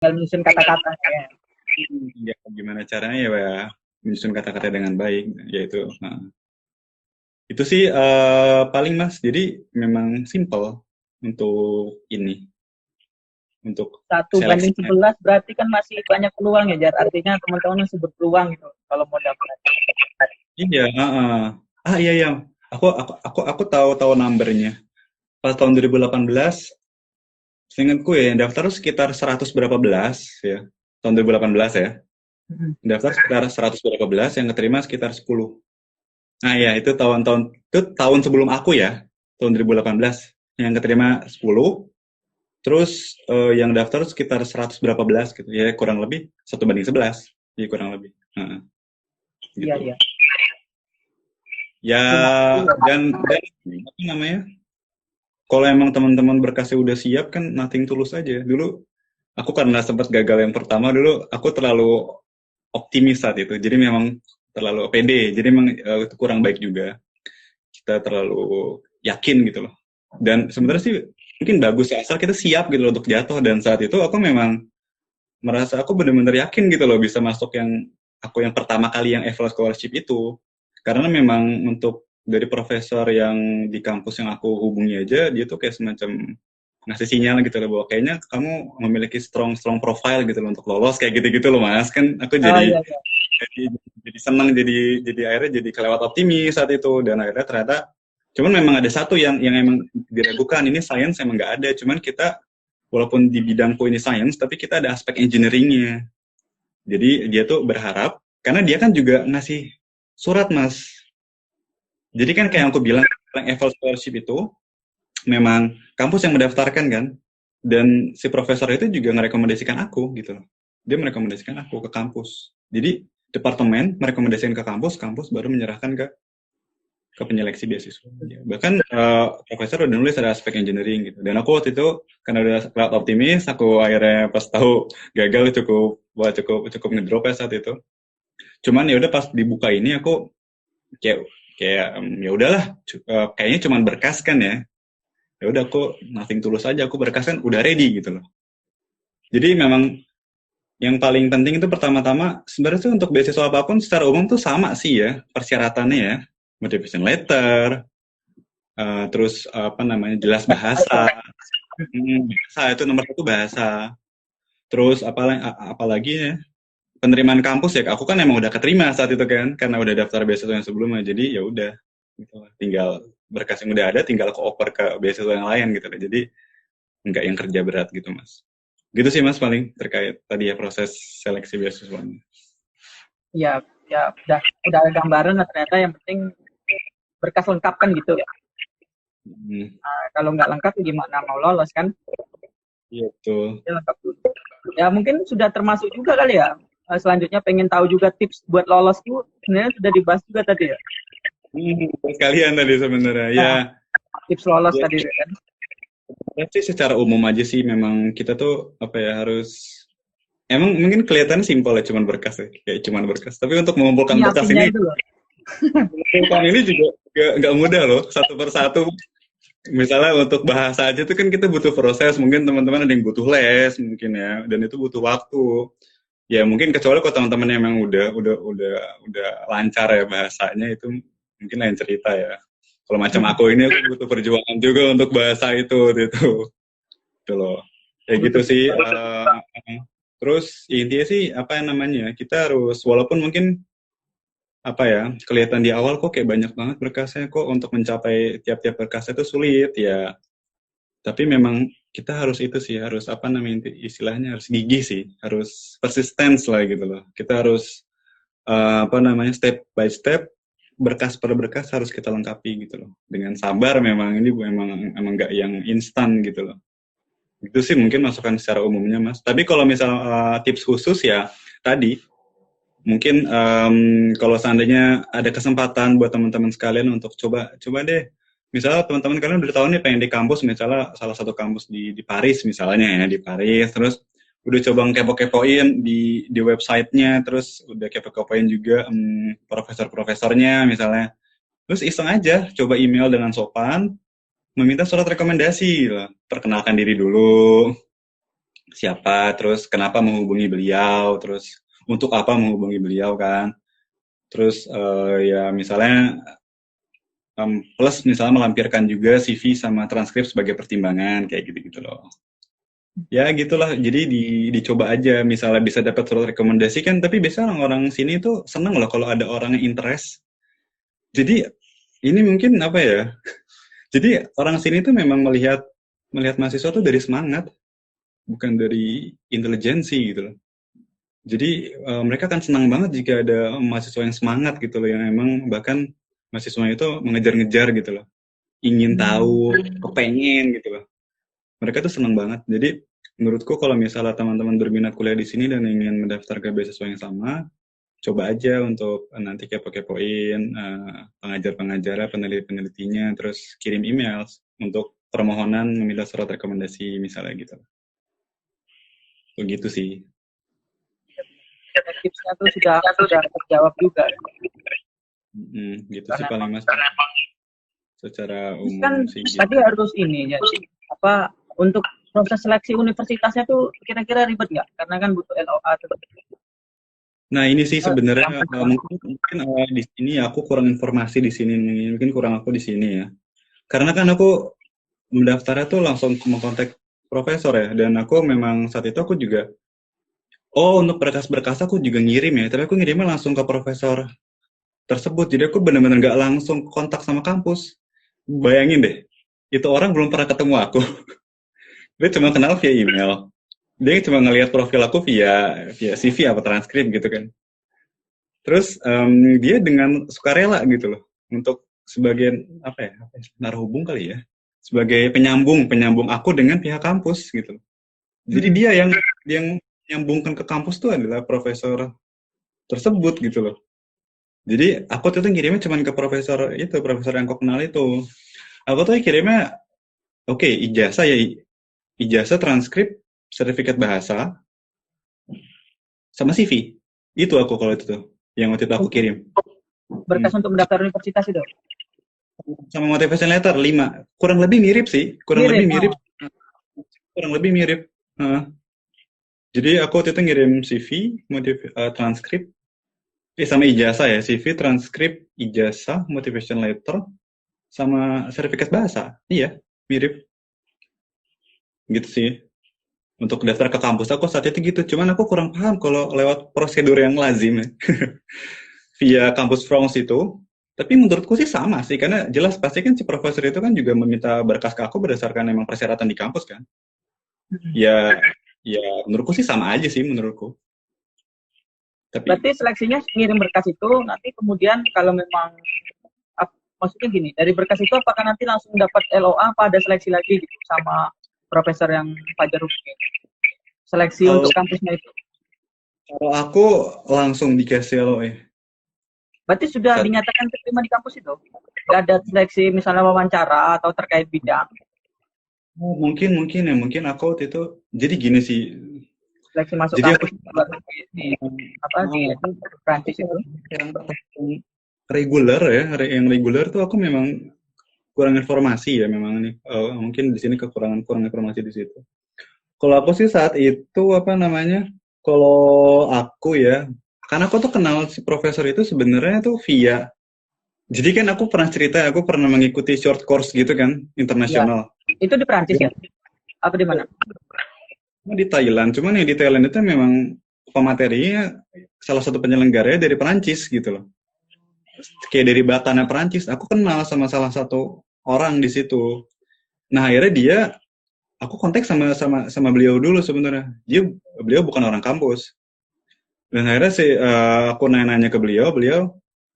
tinggal menyusun kata-katanya ya. Ya, gimana caranya ya menyusun kata-kata dengan baik, yaitu itu sih paling Mas. Jadi memang simple untuk ini, untuk 1 banding seleksinya. 11 berarti kan masih banyak peluang ya, Jar. Artinya teman-teman masih berpeluang gitu kalau mau dapat. Iya, iya iya. Aku tahu numbernya. Pas tahun 2018, seingatku ya yang daftar sekitar 100 berapa belas ya. Tahun 2018 ya. Daftar sekitar 100 berapa belas, yang keterima sekitar 10. Nah, ya itu tahun sebelum aku ya. Tahun 2018 yang keterima 10. Terus yang daftar sekitar 100 berapa belas gitu. Ya kurang lebih 1 banding 11. Jadi kurang lebih. Iya, Gitu. iya. Ya, Lumayan juga. dan apa namanya? Kalau emang teman-teman berkasnya udah siap kan nothing tulus aja. Dulu aku karena sempat gagal yang pertama dulu, aku terlalu optimis saat itu. Jadi memang terlalu pede. Jadi memang itu kurang baik juga. Kita terlalu yakin gitu loh. Dan sebenarnya sih mungkin bagus ya, asal kita siap gitu loh untuk jatuh. Dan saat itu aku memang merasa aku benar-benar yakin gitu loh bisa masuk yang pertama kali yang eval scholarship itu. Karena memang untuk dari profesor yang di kampus yang aku hubungi aja, dia tuh kayak semacam ngasih sinyal gitu loh bahwa kayaknya kamu memiliki strong strong profile gitu loh untuk lolos kayak gitu-gitu loh Mas. Kan aku Oh jadi iya, iya. jadi, jadi senang, jadi akhirnya jadi kelewat optimis saat itu. Dan akhirnya ternyata cuman memang ada satu yang emang diragukan, ini science emang nggak ada, cuman kita walaupun di bidangku ini science tapi kita ada aspek engineeringnya. Jadi dia tuh berharap, karena dia kan juga ngasih surat Mas. Jadi kan kayak yang aku bilang, eval scholarship itu memang kampus yang mendaftarkan kan, dan si profesor itu juga merekomendasikan aku gitu loh. Dia merekomendasikan aku ke kampus. Jadi departemen merekomendasikan ke kampus, kampus baru menyerahkan ke penyeleksi beasiswa. Bahkan profesor udah nulis ada aspek engineering gitu. Dan aku waktu itu karena udah sangat optimis, aku akhirnya pas tahu gagal cukup ngedrop ya saat itu. Cuman ya udah pas dibuka ini aku kayak kayak ya udahlah, kayaknya cuman berkas kan ya. Ya udah aku nothing tulus aja, aku berkas kan udah ready gitu loh. Jadi memang yang paling penting itu pertama-tama sebenarnya tuh untuk beasiswa apapun secara umum tuh sama sih ya persyaratannya ya, motivation letter, terus apa namanya jelas bahasa. Bahasa itu nomor satu, bahasa. Terus apalagi ya penerimaan kampus ya, aku kan emang udah keterima saat itu kan karena udah daftar beasiswa yang sebelumnya, jadi ya udah gitu lah. Tinggal berkas yang udah ada tinggal oper ke beasiswa yang lain gitu lah. Jadi nggak yang kerja berat gitu Mas. Gitu sih Mas paling terkait tadi ya proses seleksi beasiswa. Iya, ya udah ada gambaran lah ternyata yang penting berkas lengkap kan gitu. Hmm, Nah, kalau nggak lengkap gimana mau lolos kan? iya betul. Ya lengkap dulu. Ya mungkin sudah termasuk juga kali ya. Selanjutnya pengen tahu juga tips buat lolos tuh sebenarnya sudah dibahas juga tadi ya. Sekalian tadi sebenarnya ya. Nah, tips lolos Ya, tadi kan. ya sih secara umum aja sih memang kita tuh apa ya harus emang mungkin kelihatannya simpel ya cuman berkas ya kayak cuman berkas, tapi untuk mengumpulkan berkas Nyiapinnya ini itu loh. juga nggak mudah loh satu persatu. Misalnya untuk bahasa aja tuh kan kita butuh proses, mungkin teman-teman ada yang butuh les mungkin ya, dan itu butuh waktu. Ya mungkin kecuali kalau teman-teman emang udah lancar ya bahasanya, itu mungkin lain cerita ya. Kalau macam aku ini aku butuh perjuangan juga untuk bahasa itu loh. Ya gitu Butuh. sih. Terus ya intinya sih apa yang namanya kita harus walaupun mungkin apa ya kelihatan di awal kok kayak banyak banget berkasnya, kok untuk mencapai tiap-tiap berkasnya itu sulit ya. Tapi memang kita harus itu sih, harus apa namanya istilahnya harus gigih sih, harus persistence lah gitu loh. Kita harus apa namanya step by step, berkas per berkas harus kita lengkapi gitu loh. Dengan sabar, memang ini emang nggak yang instan gitu loh. Itu sih mungkin masukan secara umumnya Mas. Tapi kalau misal tips khusus ya tadi mungkin kalau seandainya ada kesempatan buat teman-teman sekalian untuk coba deh, misalnya teman-teman kalian udah tahu nih pengen di kampus, misalnya salah satu kampus di Paris misalnya ya, di Paris, terus udah coba kepo-kepoin di websitenya, terus udah kepo-kepoin juga profesor-profesornya misalnya, terus iseng aja coba email dengan sopan meminta surat rekomendasi lah, perkenalkan diri dulu, siapa, terus kenapa menghubungi beliau, terus untuk apa menghubungi beliau kan. Terus ya misalnya plus misalnya melampirkan juga CV sama transkrip sebagai pertimbangan kayak gitu-gitu loh. Ya gitulah, jadi dicoba aja, misalnya bisa dapat surat rekomendasi kan, tapi biasanya orang-orang sini tuh seneng loh kalau ada orang yang interest. Jadi ini mungkin apa ya, jadi orang sini tuh memang melihat melihat mahasiswa tuh dari semangat, bukan dari intelijensi gitu loh. Jadi mereka kan senang banget jika ada mahasiswa yang semangat gitu loh, yang emang bahkan mahasiswa itu mengejar-ngejar gitu loh, ingin tahu, kepengen gitu loh. Mereka tuh senang banget. Jadi menurutku kalau misalnya teman-teman berminat kuliah di sini dan ingin mendaftar ke beasiswa yang sama, coba aja untuk nanti kepo-kepoin pengajar-pengajarnya, peneliti-penelitinya, terus kirim email untuk permohonan meminta surat rekomendasi misalnya gitu. Begitu sih. Tipsnya tuh sudah terjawab juga. Gitu sih paling mas. Secara umum kan sih. Tadi gitu. harus ini ya, apa untuk proses seleksi universitasnya tuh kira-kira ribet nggak? Karena kan butuh LOA tuh. Nah ini sih sebenarnya mungkin di sini aku kurang informasi di sini, mungkin kurang aku di sini ya. Karena kan aku mendaftarnya tuh langsung mengkontak profesor ya, dan aku memang saat itu aku juga, untuk berkas-berkas aku juga ngirim ya, tapi aku ngirimnya langsung ke profesor tersebut, jadi aku benar-benar nggak langsung kontak sama kampus. Bayangin deh, itu orang belum pernah ketemu aku, dia cuma kenal via email, dia cuma ngelihat profil aku via CV apa transkrip gitu kan. Terus dia dengan sukarela gitu loh, untuk sebagian apa ya, naruh hubung kali ya, sebagai penyambung aku dengan pihak kampus gitu. Jadi dia yang nyambungkan ke kampus tuh adalah profesor tersebut gitu loh. Jadi aku tuh ngirimnya cuma ke profesor yang kau kenal itu. Aku tuh kirimnya ijazah ya, ijazah, transkrip, sertifikat bahasa, sama CV. Itu aku kalau itu tuh yang waktu itu aku kirim. Berkas untuk mendaftar universitas itu. Sama motivation letter 5. Kurang lebih mirip sih, kurang lebih mirip. Jadi aku waktu itu ngirim CV, transkrip, sama ijazah ya, CV, transkrip, ijazah, motivation letter, sama sertifikat bahasa. Iya, mirip. Gitu sih. Untuk daftar ke kampus aku saat itu gitu. Cuman aku kurang paham kalau lewat prosedur yang lazim ya. Via kampus France itu. Tapi menurutku sih sama sih, karena jelas pasti kan si profesor itu kan juga meminta berkas ke aku berdasarkan memang persyaratan di kampus kan. Ya menurutku sih sama aja sih menurutku. Tapi berarti seleksinya ngirim berkas itu, nanti kemudian kalau memang maksudnya gini, dari berkas itu apakah nanti langsung dapat LOA apa ada seleksi lagi gitu sama profesor yang Fajar Rufki? Seleksi untuk kampusnya itu. Kalau aku langsung dikasih LOA. Berarti sudah dinyatakan terima di kampus itu? Nggak ada seleksi misalnya wawancara atau terkait bidang? Mungkin aku waktu itu, jadi gini sih. Seleksi masuk jadi kampus di Prancis itu? Yang reguler tuh aku memang kurang informasi ya memang nih. Mungkin di sini kurang informasi di situ. Kalau aku sih saat itu kalau aku ya, karena aku tuh kenal si profesor itu sebenarnya tuh via. Jadi kan aku pernah cerita, aku pernah mengikuti short course gitu kan, internasional. Ya. Itu di Prancis ya? Apa di mana? Di Thailand, cuman yang di Thailand itu memang pematerinya salah satu penyelenggaranya dari Perancis gitu loh. Kayak dari Batana Perancis, aku kenal sama salah satu orang di situ. Nah akhirnya aku kontak sama beliau dulu sebenarnya. Beliau bukan orang kampus. Dan akhirnya aku nanya-nanya ke beliau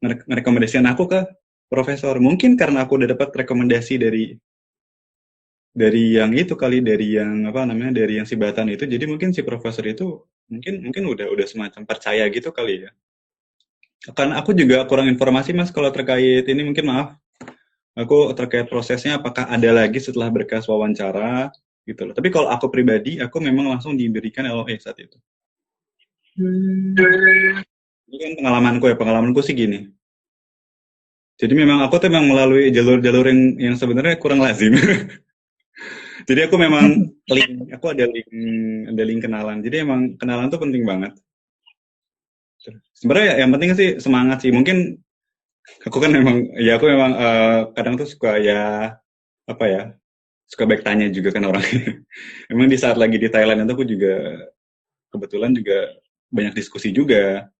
merekomendasikan aku ke profesor. Mungkin karena aku udah dapat rekomendasi dari yang itu kali, dari yang dari yang si Batan itu, jadi mungkin si profesor itu mungkin udah semacam percaya gitu kali ya. Karena aku juga kurang informasi mas kalau terkait ini, mungkin maaf, aku terkait prosesnya apakah ada lagi setelah berkas wawancara gitu loh. Tapi kalau aku pribadi, aku memang langsung diberikan LOE saat itu. Ini kan pengalamanku sih gini. Jadi memang aku tuh memang melalui jalur-jalur yang sebenarnya kurang lazim. Jadi aku memang aku ada link kenalan. Jadi emang kenalan tuh penting banget. Sebenarnya yang penting sih semangat sih. Mungkin aku memang kadang tuh suka ya apa ya, suka baik tanya juga kan orang. Emang di saat lagi di Thailand itu aku juga kebetulan juga banyak diskusi juga.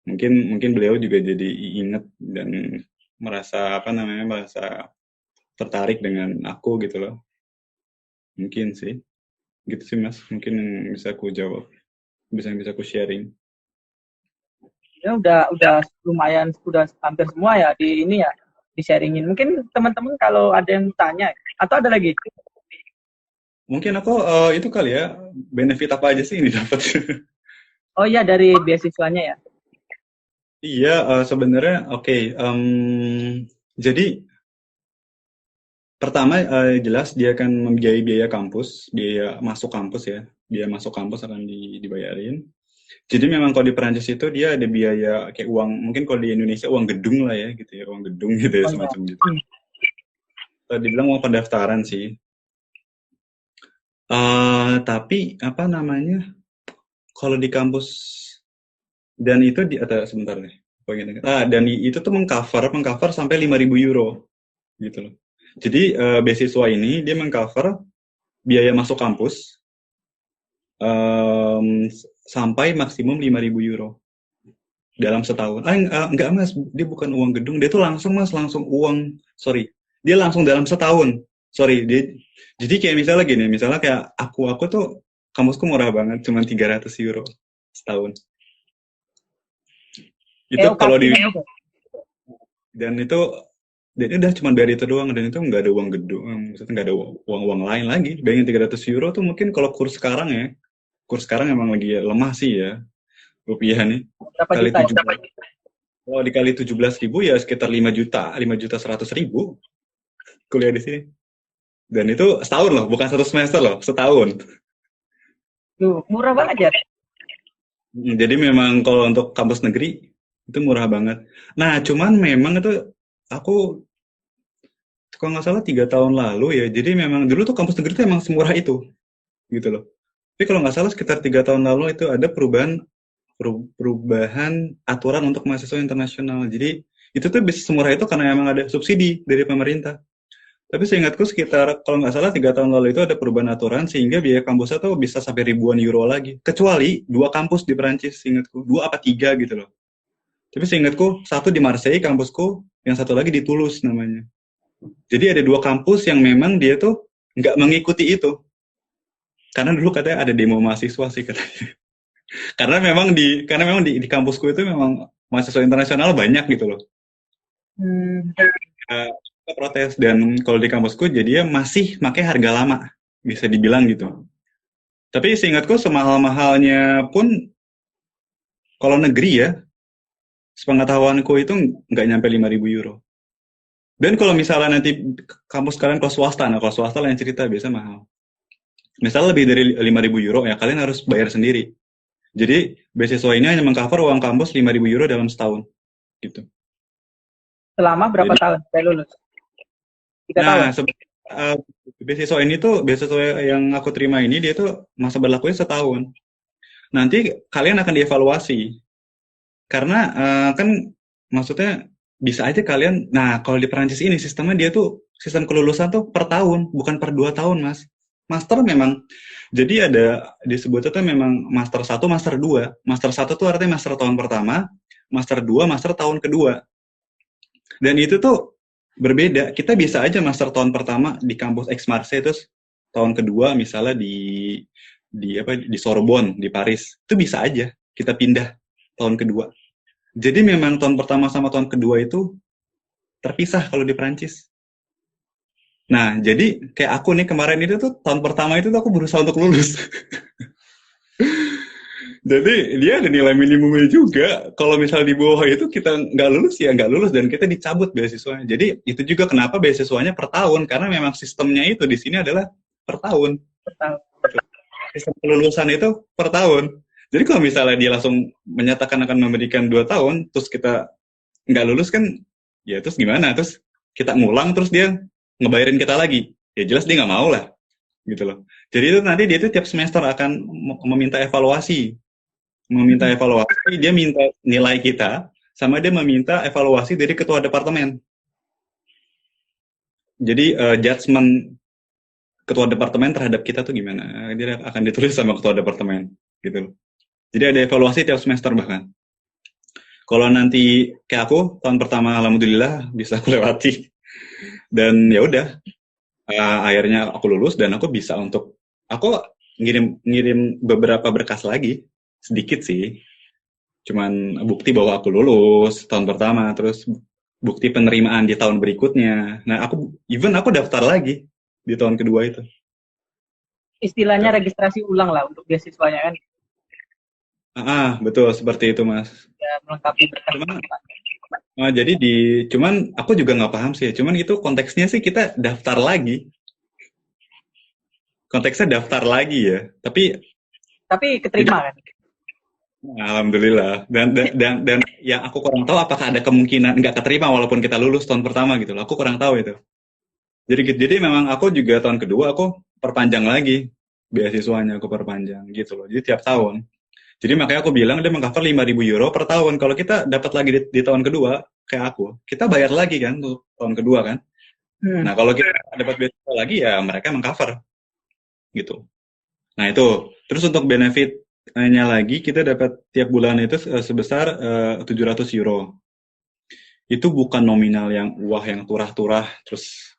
Mungkin beliau juga jadi inget dan merasa apa namanya, merasa tertarik dengan aku gitu loh. Mungkin sih. Gitu sih Mas. Mungkin yang bisa aku jawab. Bisa aku sharing. Ya udah lumayan, udah hampir semua ya di ini ya, di sharingin. Mungkin teman-teman kalau ada yang tanya atau ada lagi. Mungkin aku itu kali ya, benefit apa aja sih ini dapat? Oh iya, dari beasiswanya ya. Iya, sebenarnya oke. Jadi pertama jelas dia akan membiayai biaya kampus, biaya masuk kampus ya. Biaya masuk kampus akan dibayarin. Jadi memang kalau di Perancis itu dia ada biaya kayak uang, mungkin kalau di Indonesia uang gedung lah ya gitu ya, uang gedung gitu ya Oh iya. semacam gitu. Dibilang uang pendaftaran sih. Tapi apa namanya? Kalau di kampus dan itu sebentar deh. Dan itu tuh mengcover sampai 5.000 euro gitu loh. Jadi beasiswa ini dia mengcover biaya masuk kampus sampai maksimum 5.000 euro dalam setahun. Enggak Mas, dia bukan uang gedung, dia tuh langsung Mas, langsung uang, sorry, dia langsung dalam setahun. Sorry, jadi kayak misalnya gini, misalnya kayak aku tuh kampusku murah banget, cuma 300 euro setahun. Itu kalau di dan itu udah cuma bayar itu doang, dan itu nggak ada uang gedung, maksudnya nggak ada uang lain lagi. Bayangin 300 euro tuh mungkin kalau kurs sekarang ya, kurs sekarang emang lagi lemah sih ya rupiah nih. Berapa Kali juta? 17, kalau dikali 17.000 ya sekitar 5.100.000 kuliah di sini. Dan itu setahun loh, bukan satu semester loh, setahun. Tuh, murah banget ya. Jadi memang kalau untuk kampus negeri itu murah banget. Nah, cuman memang itu aku kalau nggak salah 3 tahun lalu ya. Jadi memang dulu tuh kampus negeri itu emang semurah itu, gitu loh. Tapi kalau nggak salah sekitar 3 tahun lalu itu ada perubahan aturan untuk mahasiswa internasional. Jadi itu tuh bisa semurah itu karena emang ada subsidi dari pemerintah. Tapi seingatku sekitar, kalau nggak salah 3 tahun lalu itu ada perubahan aturan sehingga biaya kampusnya tuh bisa sampai ribuan euro lagi. Kecuali 2 kampus di Perancis, seingatku. 2 apa 3 gitu loh. Tapi seingatku, satu di Marseille kampusku, yang satu lagi di Toulouse namanya. Jadi ada 2 kampus yang memang dia tuh nggak mengikuti itu. Karena dulu katanya ada demo mahasiswa sih katanya. Karena memang di kampusku itu memang mahasiswa internasional banyak gitu loh. Kita protes, dan kalau di kampusku jadinya masih pakai harga lama, bisa dibilang gitu. Tapi seingatku semahal-mahalnya pun kalau negeri ya, sepengetahuanku itu nggak nyampe 5.000 euro. Dan kalau misalnya nanti kampus kalian kalau swasta, nah kalau swasta lain cerita, biasa mahal. Misalnya lebih dari 5.000 euro ya kalian harus bayar sendiri. Jadi beasiswa ini hanya mengcover uang kampus 5.000 euro dalam setahun gitu. Selama berapa tahun saya lulus? 3 tahun. Nah, beasiswa ini tuh, beasiswa yang aku terima ini dia tuh masa berlakunya setahun. Nanti kalian akan dievaluasi. Karena kan maksudnya bisa aja kalian, nah kalau di Perancis ini sistemnya dia tuh, sistem kelulusan tuh per tahun, bukan per 2 tahun Mas. Master memang, jadi ada disebutnya tuh memang master 1, master 2. Master 1 tuh artinya master tahun pertama, master 2, master tahun kedua. Dan itu tuh berbeda. Kita bisa aja master tahun pertama di kampus Aix Marseille, terus tahun kedua misalnya di Sorbonne di Paris. Itu bisa aja kita pindah tahun kedua. Jadi memang tahun pertama sama tahun kedua itu terpisah kalau di Perancis. Nah, jadi kayak aku nih kemarin itu tuh tahun pertama itu tuh aku berusaha untuk lulus. Jadi dia ada nilai minimumnya juga. Kalau misal di bawah itu kita nggak lulus ya nggak lulus, dan kita dicabut beasiswanya. Jadi itu juga kenapa beasiswanya per tahun, karena memang sistemnya itu di sini adalah per tahun. Sistem kelulusan itu per tahun. Jadi kalau misalnya dia langsung menyatakan akan memberikan 2 tahun, terus kita nggak lulus kan, ya terus gimana? Terus kita ngulang, terus dia ngebayarin kita lagi. Ya jelas dia nggak mau lah. gitu loh. Jadi itu nanti dia itu tiap semester akan meminta evaluasi, dia minta nilai kita, sama dia meminta evaluasi dari ketua departemen. Jadi judgement ketua departemen terhadap kita tuh gimana? Dia akan ditulis sama ketua departemen, gitu loh. Jadi ada evaluasi tiap semester bahkan. Kalau nanti kayak aku tahun pertama alhamdulillah bisa aku lewati dan ya udah akhirnya aku lulus dan aku bisa untuk aku ngirim beberapa berkas lagi sedikit sih, cuman bukti bahwa aku lulus tahun pertama, terus bukti penerimaan di tahun berikutnya. Nah aku daftar lagi di tahun kedua itu. Istilahnya registrasi ulang lah untuk beasiswanya kan. Betul seperti itu mas. Ya, melengkapi berkas. Cuman aku juga nggak paham sih. Cuman itu konteksnya sih kita daftar lagi. Konteksnya daftar lagi ya. Tapi keterima kan? Alhamdulillah. Dan yang aku kurang tahu apakah ada kemungkinan nggak keterima walaupun kita lulus tahun pertama gitu loh. Aku kurang tahu itu. Jadi memang aku juga tahun kedua aku perpanjang lagi beasiswanya, aku perpanjang gitu loh. Jadi tiap tahun. Jadi makanya aku bilang dia mengcover 5.000 euro per tahun. Kalau kita dapat lagi di tahun kedua, kayak aku, kita bayar lagi kan untuk tahun kedua kan. Nah kalau kita dapat beasiswa lagi ya mereka mengcover gitu. Nah itu. Terus untuk benefitnya lagi kita dapat tiap bulan itu sebesar 700 euro. Itu bukan nominal yang wah yang turah-turah terus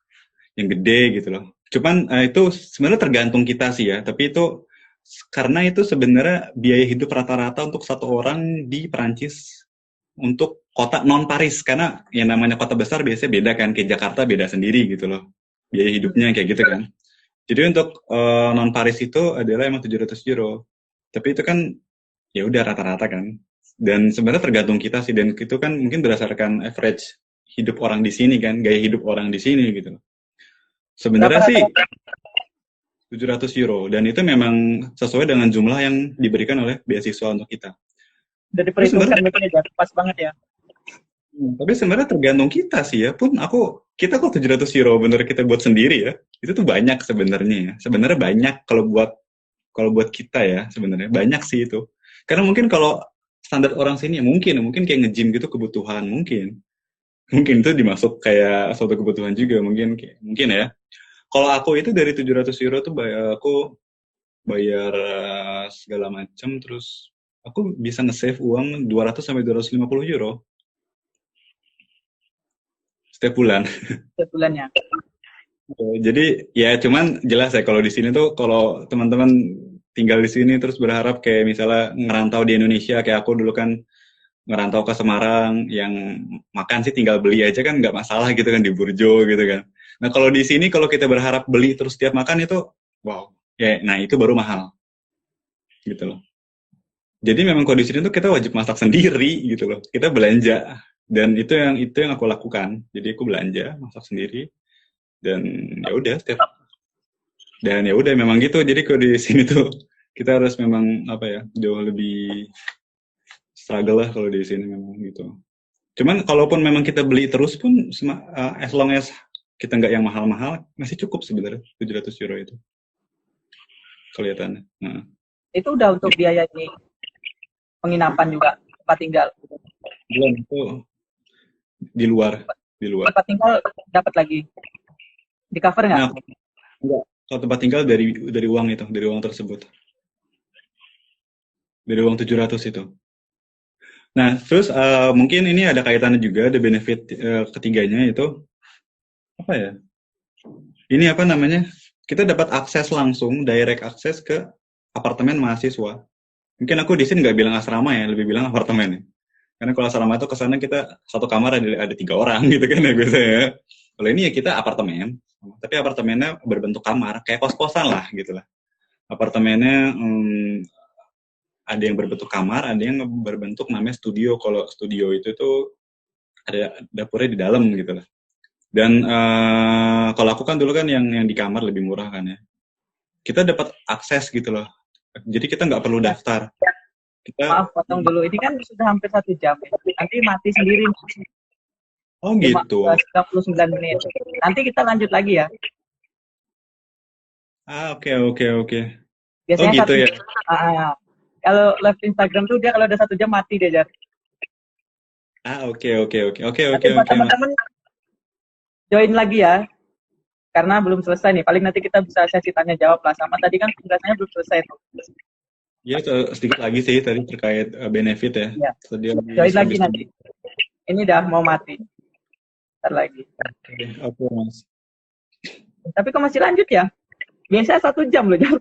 yang gede gitu loh. Cuman itu sebenarnya tergantung kita sih ya. Tapi itu karena itu sebenarnya biaya hidup rata-rata untuk satu orang di Perancis untuk kota non Paris, karena yang namanya kota besar biasanya beda kan, kayak Jakarta beda sendiri gitu loh biaya hidupnya kayak gitu kan. Jadi untuk non Paris itu adalah emang 700 euro, tapi itu kan ya udah rata-rata kan, dan sebenarnya tergantung kita sih, dan itu kan mungkin berdasarkan average hidup orang di sini kan, gaya hidup orang di sini gitu. Sebenarnya sih 700 euro, dan itu memang sesuai dengan jumlah yang diberikan oleh beasiswa untuk kita. Udah diperhitungkan ya, pas banget ya. Tapi sebenarnya tergantung kita sih ya, kita kok 700 euro bener kita buat sendiri ya, itu tuh banyak sebenarnya ya. Sebenarnya banyak kalau buat kita ya, sebenarnya banyak sih itu. Karena mungkin kalau standar orang sini mungkin kayak nge-gym gitu kebutuhan, mungkin itu dimasuk kayak suatu kebutuhan juga mungkin ya. Kalau aku itu dari 700 euro tuh aku bayar segala macam, terus aku bisa nge-save uang 200 sampai 250 euro setiap bulan. Setiap bulannya. Jadi ya cuman jelas ya kalau di sini tuh kalau teman-teman tinggal di sini terus berharap kayak misalnya ngerantau di Indonesia kayak aku dulu kan ngerantau ke Semarang, yang makan sih tinggal beli aja kan nggak masalah gitu kan di Burjo gitu kan. Nah kalau di sini kalau kita berharap beli terus tiap makan itu wow ya, nah itu baru mahal gitu loh. Jadi memang kalau di sini tuh kita wajib masak sendiri gitu loh, kita belanja, dan itu yang aku lakukan. Jadi aku belanja masak sendiri dan ya udah memang gitu. Jadi kalau di sini tuh kita harus memang apa ya, jauh lebih struggle lah kalau di sini memang gitu. Cuman kalaupun memang kita beli terus pun as long as kita nggak yang mahal-mahal masih cukup sebenarnya 700 euro itu kelihatannya. Nah. Itu udah untuk biaya ini penginapan juga, tempat tinggal. Belum, itu di luar. Tempat tinggal dapat lagi. Di cover nggak? Nah, enggak. Kalau tempat tinggal dari uang itu, dari uang tersebut. Dari uang 700 itu. Nah, terus mungkin ini ada kaitannya juga, ada benefit ketiganya itu apa ya? Ini apa namanya? Kita dapat akses langsung, direct akses ke apartemen mahasiswa. Mungkin aku di sini nggak bilang asrama ya, lebih bilang apartemen ya. Karena kalau asrama itu kesana kita satu kamar ada 3 orang gitu kan ya biasanya. Kalau ini ya kita apartemen, tapi apartemennya berbentuk kamar, kayak kos-kosan lah gitu lah. Apartemennya ada yang berbentuk kamar, ada yang berbentuk namanya studio. Kalau studio itu tuh ada dapurnya di dalam gitu lah. Dan kalau aku kan dulu kan yang di kamar lebih murah kan ya. Kita dapat akses gitu loh. Jadi kita nggak perlu daftar. Maaf potong dulu, ini kan sudah hampir 1 jam ya. Nanti mati sendiri. Oh gitu. 39 menit. Nanti kita lanjut lagi ya. Oke, oke, oke. Oh Biasanya gitu satu ya. jam. Kalau live Instagram tuh dia kalau udah 1 jam mati dia Jar. Oke, oke, oke, oke, Nanti oke, buat oke, Mas. teman-teman join lagi ya, karena belum selesai nih. Paling nanti kita bisa sesi tanya jawab lah. Sama tadi kan penjelasannya belum selesai tuh. Ya, sedikit lagi sih tadi terkait benefit ya. Iya, Tadi join habis lagi habis nanti. Ini udah mau mati. Ntar lagi. Oke, oke, Mas. Tapi kok masih lanjut ya? Biasanya 1 jam loh, Jar.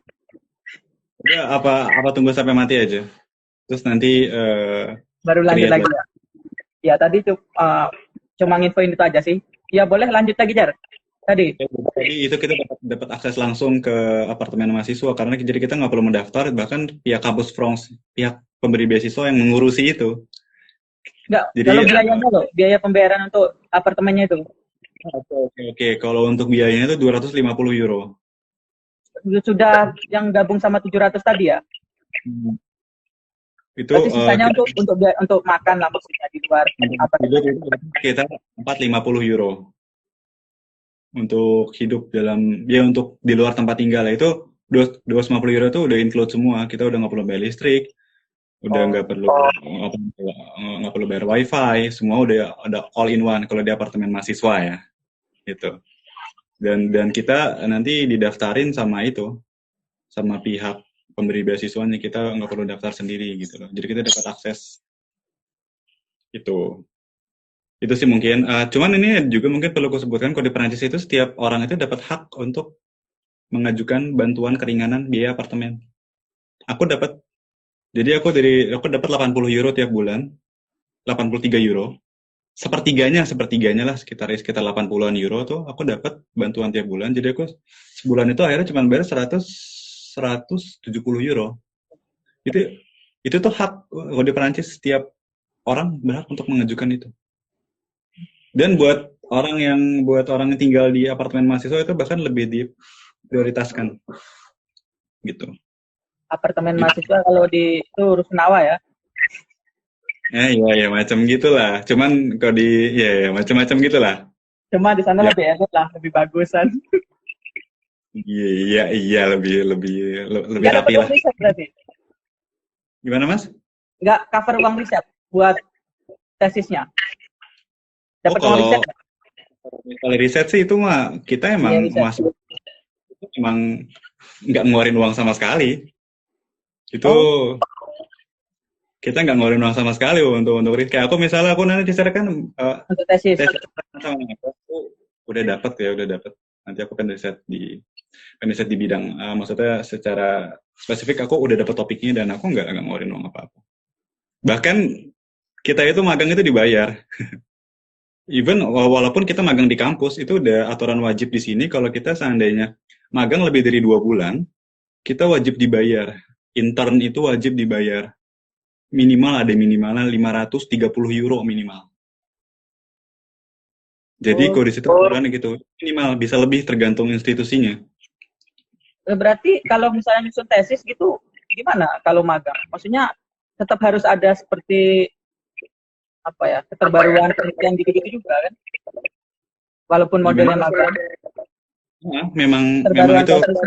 Udah apa tunggu sampai mati aja. Terus nanti Baru lanjut create lagi lagi. ya. Ya tadi cuma nginfoin itu aja sih. Ya boleh lanjut lagi Jar. Tadi. Jadi itu kita dapat akses langsung ke apartemen mahasiswa karena jadi kita nggak perlu mendaftar, bahkan pihak kampus France, pihak pemberi beasiswa yang mengurusi itu. Enggak, Jadi kalau biayanya loh, biaya pembayaran untuk apartemennya itu. oke, kalau untuk biayanya itu 250 euro. Sudah yang gabung sama 700 tadi ya? Hmm. Itu Berarti sisanya kita untuk makan lah maksudnya di luar hidup apartemen. itu sekitar 450 euro untuk hidup dalam ya untuk di luar tempat tinggal itu 250 euro itu udah include semua. Kita udah nggak perlu bayar listrik, udah Oh, nggak perlu bayar wifi, semua udah ada all in one kalau di apartemen mahasiswa ya gitu. Dan kita nanti didaftarin sama itu sama pihak pemberi beasiswanya, kita nggak perlu daftar sendiri gitu loh. Jadi kita dapat akses itu sih mungkin. Cuman ini juga mungkin perlu aku sebutkan kalau di Perancis itu setiap orang itu dapat hak untuk mengajukan bantuan keringanan biaya apartemen. Aku dapat, jadi aku dapat 80 euro tiap bulan, 83 euro. Sepertiganya lah sekitar 80-an euro tuh aku dapat bantuan tiap bulan. Jadi aku sebulan itu akhirnya cuma bayar 170 euro. Itu tuh hak kalau di Perancis setiap orang berhak untuk mengajukan itu. Dan buat orang yang tinggal di apartemen mahasiswa itu bahkan lebih diprioritaskan gitu. apartemen mahasiswa kalau di itu Rusunawa ya. Iya macam gitulah. Cuman kalau ya macam-macam gitulah. Cuma di sana Ya, lebih enak lah, lebih bagusan. iya lebih Nggak dapat rapi uang lah. riset berarti. Gimana Mas? Nggak cover uang riset buat tesisnya. Oh Dapat uang riset kalau nggak? kalau riset sih itu mah kita Iya emang riset. masuk emang nggak ngeluarin uang sama sekali. Itu Oh, kita nggak ngeluarin uang sama sekali untuk riset. Kayak aku misalnya aku nanti diserahkan untuk tesis. tes sama aku udah dapat. Nanti aku pengen riset di bidang maksudnya secara spesifik aku udah dapat topiknya dan aku nggak ngeluarin uang apa-apa. Bahkan kita itu magang itu dibayar. Even walaupun kita magang di kampus itu udah aturan wajib di sini kalau kita seandainya magang lebih dari 2 bulan kita wajib dibayar. Intern itu wajib dibayar. Minimalnya 530 euro minimal. Jadi Oh, kalau di situ ukurannya gitu minimal bisa lebih tergantung institusinya. berarti kalau misalnya nyusun tesis gitu, gimana kalau magang? Maksudnya tetap harus ada seperti apa ya, keterbaruan penelitian gitu-gitu juga kan? Walaupun modelnya Gimana? magang, Memang keterbaruan itu tesis.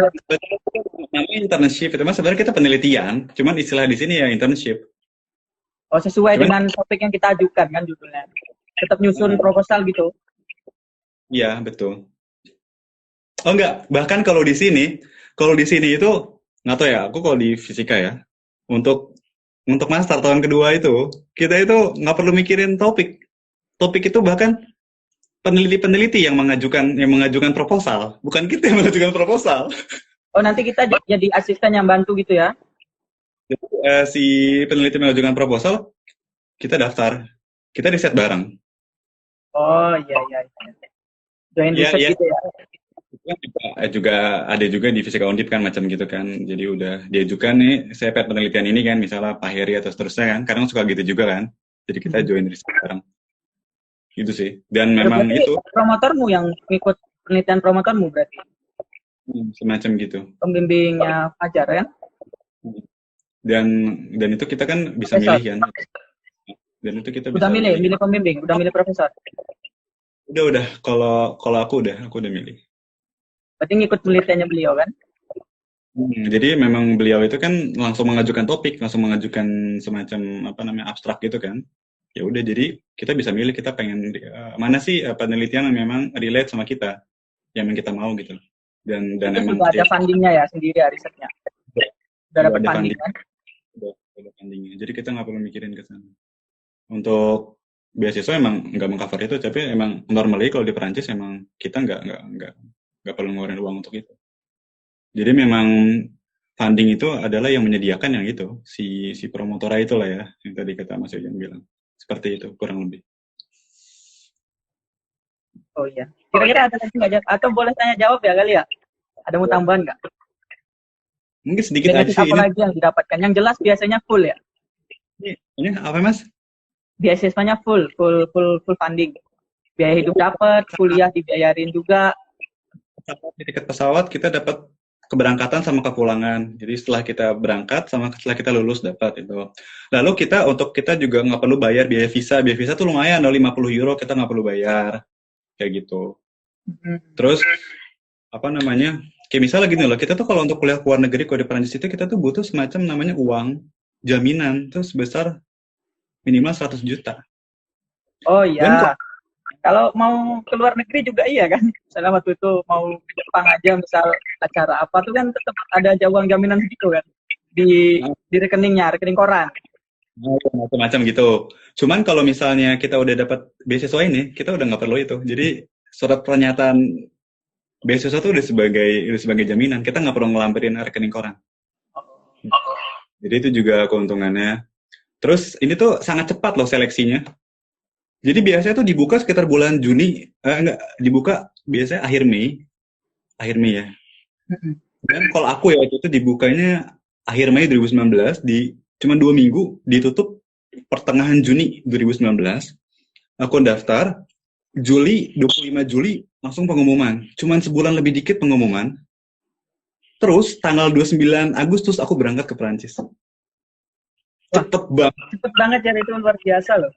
namanya internship itu mas sebenarnya kita penelitian, cuman istilah di sini ya internship. Oh, sesuai Cuman dengan topik yang kita ajukan kan judulnya. Tetap nyusun proposal gitu. iya betul. Oh enggak, bahkan kalau di sini itu nggak tahu ya, aku kalau di fisika ya, untuk master tahun kedua itu kita itu nggak perlu mikirin topik. Topik itu bahkan peneliti-peneliti yang mengajukan proposal, bukan kita yang mengajukan proposal. Oh, nanti kita jadi asisten yang bantu gitu ya. Jadi, si peneliti mengajukan proposal, kita daftar, kita riset bareng. Oh, iya iya iya. Join Iya, riset iya. gitu ya. Itu kan juga ada juga di Fisika Undip kan macam gitu kan. Jadi udah diajukan nih, saya penelitian ini kan, misalnya Pak Heri atau seterusnya kan. Kadang suka gitu juga kan. Jadi kita join riset bareng. Gitu sih. Dan memang Berarti itu promotormu yang ikut penelitian promotormu berarti semacam gitu. pembimbingnya Fajar ya. Dan dan itu kita kan bisa Profesor. milih kan. Dan itu kita Udah bisa milih, milih. milih pembimbing, udah milih profesor. Udah. Kalau aku udah milih. Berarti ngikut penelitiannya beliau kan. Jadi memang beliau itu kan langsung mengajukan topik, langsung mengajukan semacam apa namanya abstrak gitu kan. Ya udah, jadi kita bisa milih kita pengen mana sih penelitian yang memang relate sama kita, yang memang kita mau gitu. Dan Itu emang sudah ada fundingnya ya sendiri ya risetnya. Sudah udah dapat ada funding funding, kan? udah fundingnya. Jadi kita nggak perlu mikirin ke sana. Untuk beasiswa emang nggak mengcover itu, tapi emang normally kalau di Perancis emang kita nggak perlu ngeluarin uang untuk itu. Jadi memang funding itu adalah yang menyediakan yang itu, si promotora itulah ya, yang tadi kata Mas Yojan bilang. Seperti itu, kurang lebih. Oh iya. Kira-kira ada lagi nggak, Jat? Atau boleh tanya jawab ya kali ya? Ada mau tambahan nggak? Mungkin sedikit aja Benefit sih apa ini. lagi yang didapatkan? Yang jelas biasanya full ya. Ini apa Mas? Beasiswanya full funding. Biaya hidup dapat, kuliah dibayarin juga. Di tiket pesawat kita dapat keberangkatan sama kepulangan. Jadi setelah kita berangkat sama setelah kita lulus dapat itu. Lalu untuk kita juga nggak perlu bayar biaya visa. Biaya visa tuh lumayan, 50 euro kita nggak perlu bayar. Kayak gitu. Terus apa namanya? Kayak misalnya gini loh, kita tuh kalau untuk kuliah ke luar negeri, kalau di Perancis itu kita tuh butuh semacam namanya uang jaminan tuh sebesar minimal 100 juta. Oh Dan iya. Kalau mau ke luar negeri juga iya kan. Misalnya waktu itu mau Jepang aja, misal acara apa tuh kan tetap ada aja uang jaminan gitu kan. Di rekeningnya, rekening koran. macam-macam gitu. Cuman kalau misalnya kita udah dapat beasiswa ini, kita udah nggak perlu itu. Jadi surat pernyataan beasiswa itu udah sebagai jaminan. Kita nggak perlu ngelampirin rekening koran. Jadi itu juga keuntungannya. Terus ini tuh sangat cepat loh seleksinya. Jadi biasanya tuh dibuka sekitar bulan Juni, enggak, dibuka biasanya akhir Mei ya. Dan kalau aku ya itu dibukanya akhir Mei 2019, cuma 2 minggu, ditutup pertengahan Juni 2019. Aku daftar, 25 Juli langsung pengumuman. Cuman sebulan lebih dikit pengumuman. Terus tanggal 29 Agustus aku berangkat ke Perancis. Cepet banget. Cepet banget ya, itu luar biasa loh.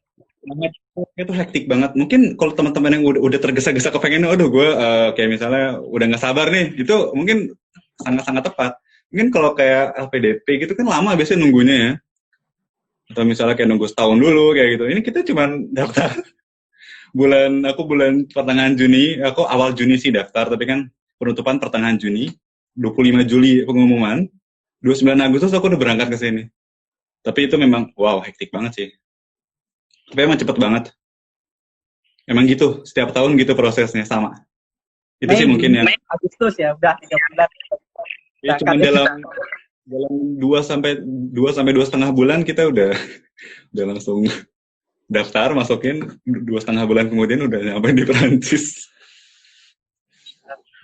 Itu hektik banget. Mungkin kalau teman-teman yang udah tergesa-gesa kepengen, aduh gue kayak misalnya udah nggak sabar nih, itu mungkin sangat-sangat tepat. Mungkin kalau kayak LPDP gitu kan lama biasanya nunggunya ya. Atau misalnya kayak nunggu setahun dulu kayak gitu. Ini kita cuma daftar aku bulan pertengahan Juni, aku awal Juni sih daftar, tapi kan penutupan pertengahan Juni, 25 Juli pengumuman, 29 Agustus aku udah berangkat ke sini. Tapi itu memang, wow, hektik banget sih. Tapi emang cepet banget. Emang gitu, setiap tahun gitu prosesnya, sama. Itu sih mungkin yang... Agustus ya, udah 3 bulan. Ya, cuma dalam 2 sampai 2,5 bulan kita udah langsung daftar, masukin, 2,5 bulan kemudian udah nyampe di Perancis.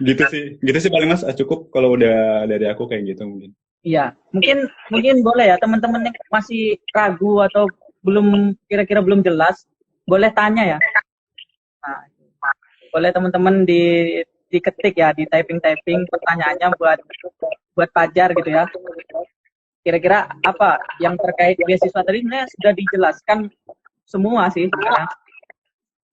Gitu sih paling Mas, cukup kalau udah dari aku kayak gitu mungkin. Iya, mungkin boleh ya teman-teman yang masih ragu atau kira-kira belum jelas, boleh tanya ya. Nah, boleh teman-teman diketik ya, di typing pertanyaannya buat Fajar gitu ya. Kira-kira apa yang terkait beasiswa tadi sebenarnya sudah dijelaskan semua sih sebenarnya.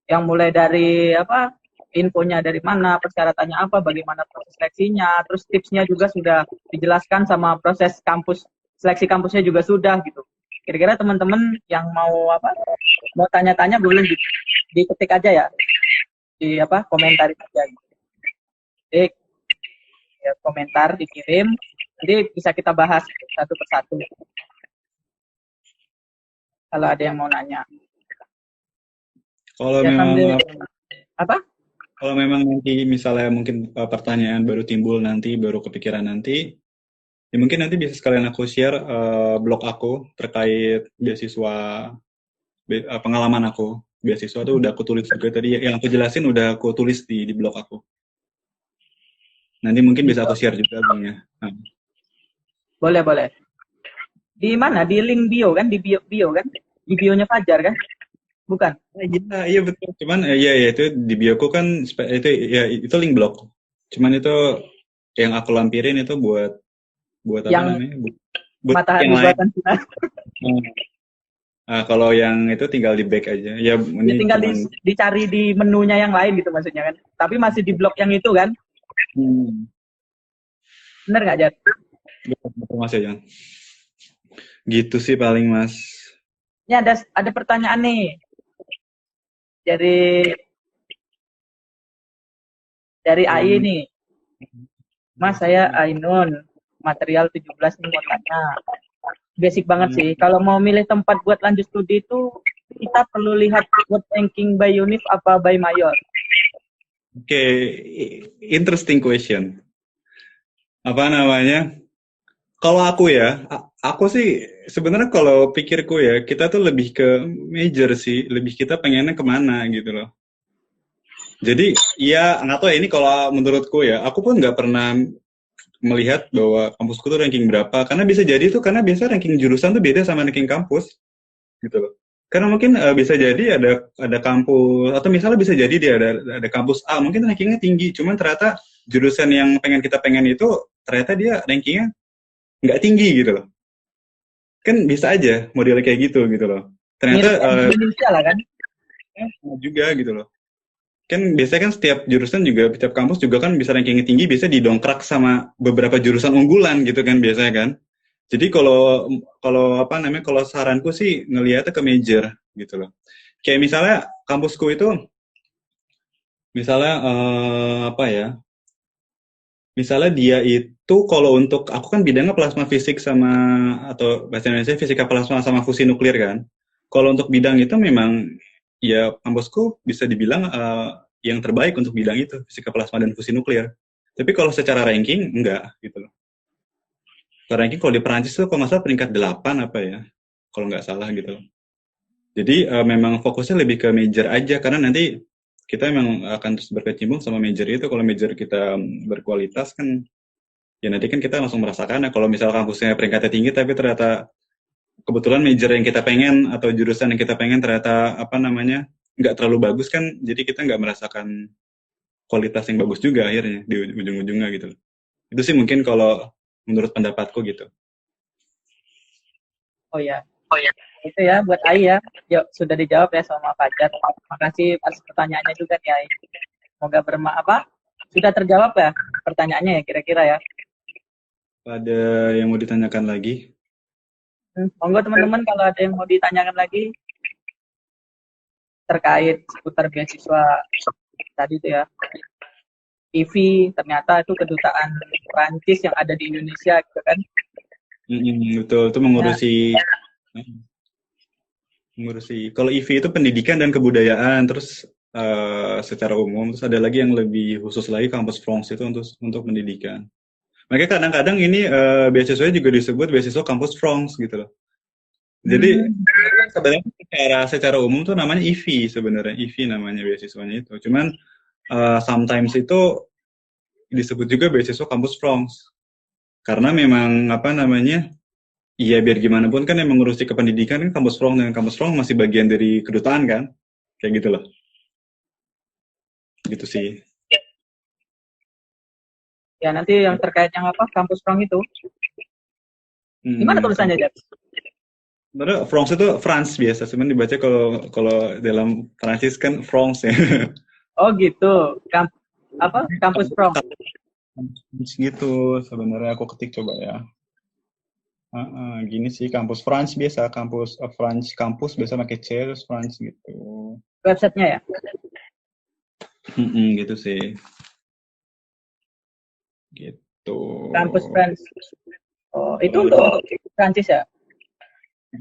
Yang mulai dari apa, infonya dari mana, persyaratannya apa, bagaimana proses seleksinya, terus tipsnya juga sudah dijelaskan sama proses seleksi kampusnya juga sudah gitu. Kira-kira teman-teman yang mau mau tanya-tanya boleh diketik aja ya di komentar aja gitu. Jadi ya, komentar dikirim, nanti bisa kita bahas satu persatu kalau ada yang mau nanya. Kalau ya, memang kalau memang nanti misalnya mungkin pertanyaan baru timbul nanti, baru kepikiran nanti, ya mungkin nanti bisa sekalian aku share blog aku terkait beasiswa, pengalaman aku beasiswa tuh udah aku tulis juga tadi, yang aku jelasin udah aku tulis di blog aku. Nanti mungkin bisa aku share juga linknya. Boleh. Di mana? Di link bio kan? Di bio kan? Di bionya Fajar kan? Bukan? Iya betul. Cuman ya itu di bioku kan itu link blog. Cuman itu yang aku lampirin itu buat yang apa namanya? Buat Matahari Buatan Sinar. Nah, kalau yang itu tinggal di back aja. Ya ini tinggal dicari di menunya yang lain gitu maksudnya kan. Tapi masih di blog yang itu kan? Bener nggak, Jat? Betul, Mas Yayan. Gitu sih paling Mas. Ini ada pertanyaan nih dari AI Yang nih. Mas, saya Ainun, material 17 nih mau tanya. Basic banget sih. Kalau mau milih tempat buat lanjut studi itu kita perlu lihat buat ranking by univ apa by mayor. Oke, interesting question. Apa namanya? Kalau aku ya, aku sih sebenarnya kalau pikirku ya, kita tuh lebih ke major sih, lebih kita pengennya kemana gitu loh. Jadi ya nggak tahu ya ini kalau menurutku ya, aku pun nggak pernah melihat bahwa kampusku tuh ranking berapa, karena bisa jadi tuh karena biasa ranking jurusan tuh beda sama ranking kampus gitu loh. Karena mungkin bisa jadi ada kampus atau misalnya bisa jadi dia ada kampus A mungkin rankingnya tinggi, cuman ternyata jurusan yang kita pengen itu ternyata dia rankingnya nggak tinggi gitu loh. Kan bisa aja modelnya kayak gitu loh. Ternyata Mirip di Indonesia lah kan. juga gitu loh. Kan biasanya kan setiap jurusan juga, setiap kampus juga kan bisa rankingnya tinggi, bisa didongkrak sama beberapa jurusan unggulan gitu kan biasanya kan. Jadi kalau kalau apa namanya, kalau saranku sih ngelihatnya ke major gitu loh. Kayak misalnya kampusku itu, misalnya apa ya? Misalnya dia itu kalau untuk aku kan bidangnya plasma fisik sama atau bahasa Indonesia fisika plasma sama fusi nuklir kan. Kalau untuk bidang itu memang ya kampusku bisa dibilang yang terbaik untuk bidang itu fisika plasma dan fusi nuklir. Tapi kalau secara ranking enggak gitu loh. Kalau ranking kalau di Perancis tuh kalau nggak salah peringkat 8 apa ya, kalau nggak salah gitu loh. Jadi memang fokusnya lebih ke major aja karena nanti kita memang akan terus berkecimpung sama major itu. Kalau major kita berkualitas kan, ya nanti kan kita langsung merasakan ya kalau misal kampusnya peringkatnya tinggi tapi ternyata kebetulan major yang kita pengen atau jurusan yang kita pengen ternyata apa namanya nggak terlalu bagus kan, jadi kita nggak merasakan kualitas yang bagus juga akhirnya di ujung-ujungnya gitu. Itu sih mungkin kalau menurut pendapatku gitu. Oh ya, itu ya buat AI ya. Yuk, sudah dijawab ya sama Fajar. Makasih atas pertanyaannya juga nih AI. Semoga sudah terjawab ya pertanyaannya ya kira-kira ya. Ada yang mau ditanyakan lagi? Monggo teman-teman kalau ada yang mau ditanyakan lagi terkait seputar beasiswa tadi itu ya. IV ternyata itu kedutaan Prancis yang ada di Indonesia gitu kan. Betul, itu mengurusi. Kalau IV itu pendidikan dan kebudayaan, terus secara umum, terus ada lagi yang lebih khusus lagi kampus France itu untuk pendidikan. Makanya kadang-kadang ini beasiswanya juga disebut beasiswa kampus France gitu loh. Jadi sebenarnya secara umum tuh namanya IV sebenarnya, IV namanya beasiswanya itu. Cuman sometimes itu disebut juga beasiswa kampus France. Karena memang apa namanya, iya biar gimana pun kan yang mengurusi kependidikan kan kampus France, dan kampus France masih bagian dari kedutaan kan, kayak gitu loh. Gitu sih. Ya nanti yang terkait yang apa kampus France itu. Gimana tulisannya, Jat? Sebenarnya France itu France biasa, sebenarnya dibaca kalau kalau dalam Prancis kan France ya. Oh gitu. Kampus France. Gitu sebenarnya aku ketik coba ya. Gini sih kampus France biasa, kampus France kampus biasa pakai C terus France gitu. Websitenya ya. Gitu sih. Gitu. Kampus France. Oh, itu untuk Prancis ya?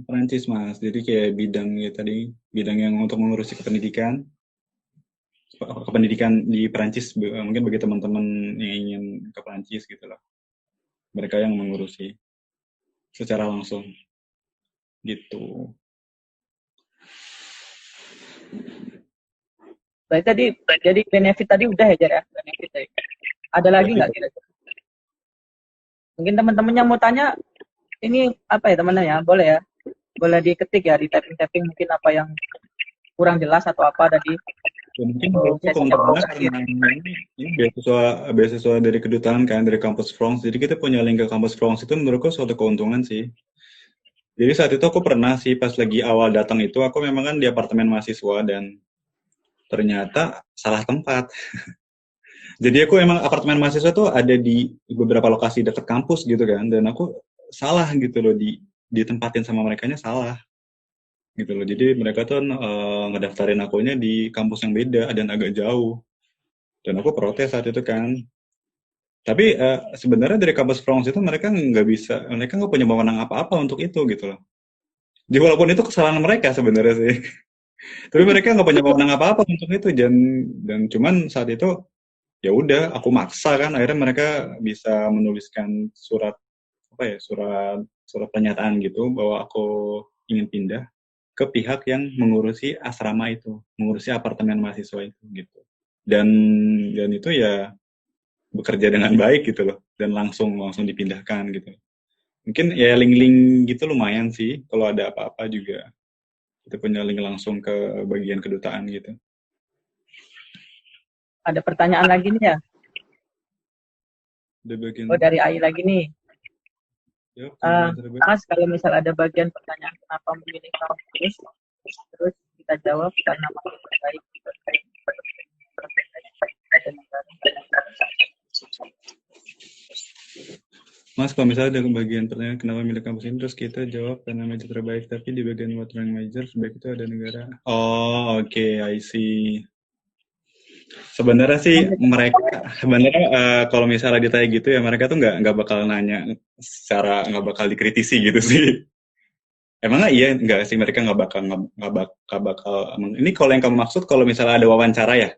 Prancis Mas, jadi kayak bidangnya tadi, bidang yang untuk mengurusi kependidikan di Prancis, mungkin bagi teman-teman yang ingin ke Prancis gitu loh. Mereka yang mengurusi secara langsung. Gitu. Berarti tadi jadi benefit tadi udah ya, Jar ya? Benefit tadi. Ada lagi nggak kira-kira? Mungkin teman-temannya mau tanya, ini apa ya teman-teman ya? Boleh ya? Boleh diketik ya, di typing-typing mungkin apa yang kurang jelas atau apa tadi. Mungkin karena ini beasiswa dari kedutaan kan, dari kampus France. Jadi kita punya link ke kampus France itu menurutku suatu keuntungan sih. Jadi saat itu aku pernah sih pas lagi awal datang itu aku memang kan di apartemen mahasiswa dan ternyata salah tempat. Jadi aku emang apartemen mahasiswa tuh ada di beberapa lokasi dekat kampus gitu kan, dan aku salah gitu loh ditempatin sama merekanya salah gitu loh. Jadi mereka tuh ngedaftarin akunya di kampus yang beda dan agak jauh. Dan aku protes saat itu kan. Tapi sebenarnya dari kampus France itu mereka nggak punya wewenang apa-apa untuk itu gitu loh. Jadi walaupun itu kesalahan mereka sebenarnya sih. Tapi mereka nggak punya wewenang apa-apa untuk itu dan cuman saat itu ya udah aku maksa kan akhirnya mereka bisa menuliskan surat apa ya surat surat pernyataan gitu bahwa aku ingin pindah ke pihak yang mengurusi asrama itu, mengurusi apartemen mahasiswa itu gitu. Dan dan itu ya bekerja dengan baik gitu loh dan langsung langsung dipindahkan gitu. Mungkin ya link-link gitu lumayan sih kalau ada apa-apa juga kita punya link langsung ke bagian kedutaan gitu. Ada pertanyaan lagi nih ya? Ada bagian Oh, dari AI lagi nih. ya, Mas, kalau misal ada bagian pertanyaan kenapa memilih kampus, terus kita jawab karena masih terbaik. Mas, kalau misalnya ada bagian pertanyaan kenapa milih kampus ini, terus kita jawab karena major terbaik, tapi di bagian what rank major, sebaik itu ada negara. Oh, oke, I see. Sebenarnya sih mereka, sebenarnya kalau misalnya ditanya gitu ya, mereka tuh nggak bakal nanya secara, nggak bakal dikritisi gitu sih. Emangnya iya nggak sih mereka nggak bakal. Ini kalau yang kamu maksud kalau misalnya ada wawancara ya,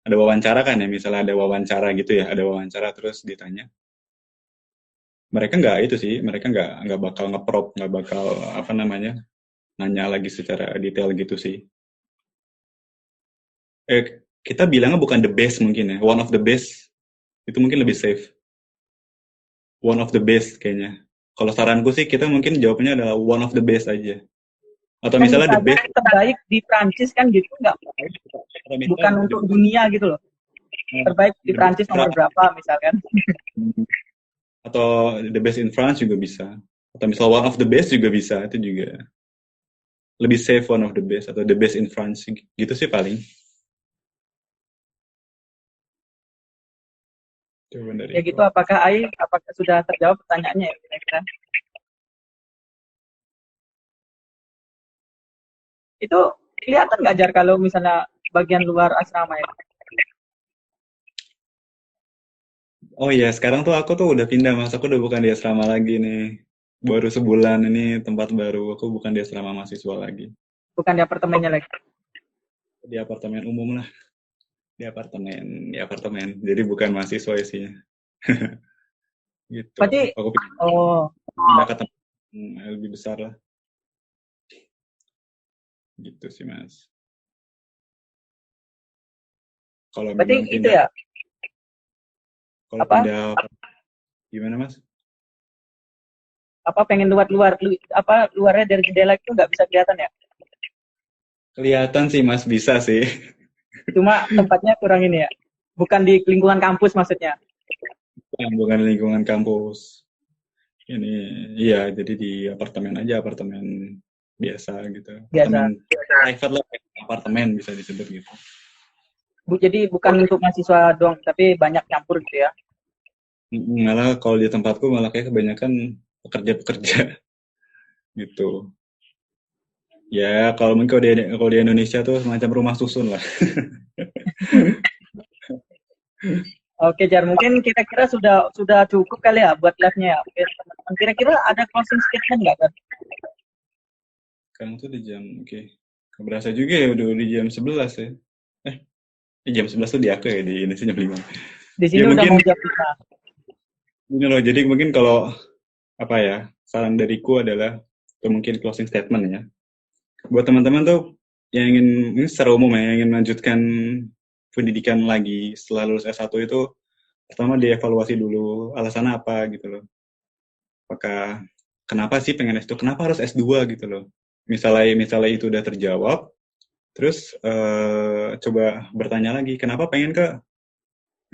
ada wawancara kan ya, misalnya ada wawancara gitu ya, ada wawancara terus ditanya. Mereka nggak itu sih, mereka nggak bakal ngeprop, nggak bakal apa namanya nanya lagi secara detail gitu sih. Kita bilangnya bukan the best mungkin ya, one of the best itu mungkin lebih safe. One of the best kayaknya. Kalau saranku sih kita mungkin jawabnya adalah one of the best aja. Atau Kan misalnya the misalnya best. terbaik di Prancis kan gitu nggak? Bukan untuk dunia gitu loh. Terbaik di Prancis nomor berapa misalkan? Atau the best in France juga bisa. Atau misal one of the best juga bisa, itu juga lebih safe one of the best atau the best in France gitu sih paling. Coba dari Ya gitu, apakah sudah terjawab pertanyaannya ya kira-kira? Itu kelihatan nggak Jar kalau misalnya bagian luar asrama ya? Oh iya, sekarang tuh aku tuh udah pindah mas, aku udah bukan di asrama lagi nih. Baru sebulan ini tempat baru, aku bukan di asrama mahasiswa lagi. Bukan di apartemennya lagi? Di apartemen umum lah, di apartemen. Jadi bukan mahasiswa isinya. Gitu. Berarti, Aku oh, pindah ke tempat yang lebih besar lah. Gitu sih mas. Kalau berarti memang itu pindah, ya? kalau Apa? pindah gimana mas? Apa pengen luarnya dari jendela itu nggak bisa kelihatan ya? Kelihatan sih mas, bisa sih. Cuma tempatnya kurang ini ya? Bukan di lingkungan kampus maksudnya? Bukan lingkungan kampus. Ini iya, jadi di apartemen aja, apartemen biasa gitu. Biasa. Apartemen private lah, apartemen bisa disebut gitu. Jadi bukan untuk mahasiswa doang, tapi banyak campur gitu ya? Malah kalau di tempatku malah kayak kebanyakan pekerja-pekerja gitu. Ya kalau mungkin kalau di Indonesia tuh semacam rumah susun lah. Oke, Jar, mungkin kira-kira sudah cukup kali ya buat live-nya ya. Oke, teman-teman. Kira-kira ada closing statement nggak, Jar? Sekarang tuh di jam, oke. Berasa juga ya udah di jam 11 ya. Jam 11 tuh di aku ya, di Indonesia jam 5. Di sini Ya udah mungkin, mau jam 5. ini loh, jadi mungkin kalau, apa ya, saran dariku adalah, atau mungkin closing statement ya. Buat teman-teman tuh, yang ingin, ini secara umum ya, yang ingin melanjutkan pendidikan lagi setelah lulus S1 itu, pertama dievaluasi dulu, alasannya apa gitu loh. Apakah, kenapa sih pengen S2, kenapa harus S2 gitu loh. Misalnya itu udah terjawab, terus coba bertanya lagi, kenapa pengen